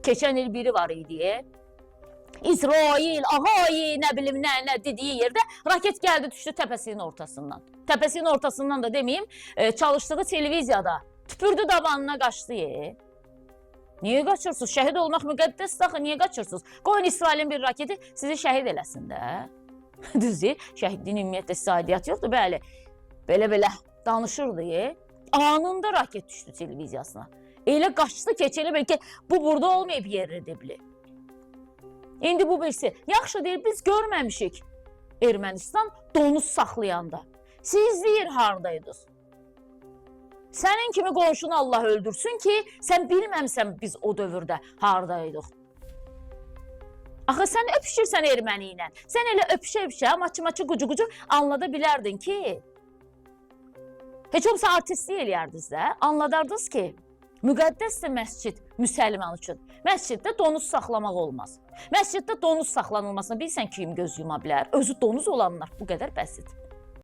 Keçən il biri var idi. İsrail, ahay, nə bilim nə dediyi yerdə raket gəldi düşdü təpəsinin ortasından. Təpəsinin ortasından da deməyim, çalışdığı televiziyada tüpürdü dabanına qaçdı. Niyə qaçırsınız? Şəhid olmaq müqəddəsdir axı, niyə qaçırsınız? Qoyun İsrailin bir raketi sizi şəhid eləsin də. Düzdür, şəhidliyin ümumiyyətlə sizə aidiyyatı yoxdur, bəli. Belə danışırdı. Anında raket düşdü televiziyasına. Elə qaçdı ki, elə bəlkə bu burada olmayıb yerli dibli. İndi bu birisi, yaxşı deyir, biz görməmişik Ermənistan donuz saxlayanda. Siz deyir, haradaydınız? Sənin kimi qonşunu Allah öldürsün ki, sən bilməmsən biz o dövrdə haradaydıq. Axı sən öpüşürsən erməni ilə. Sən elə öpüşə-öpüşə, maçı-maçı, qucu-qucu anlada bilərdin ki, heç olmasa artistlik eləyərdiniz də, anladardınız ki, müqəddəsdir məscid müsəlman üçün. Məsciddə donuz saxlamaq olmaz. Məsciddə donuz saxlanılmasına bilsən kim göz yuma bilər? Özü donuz olanlar bu qədər bəsit.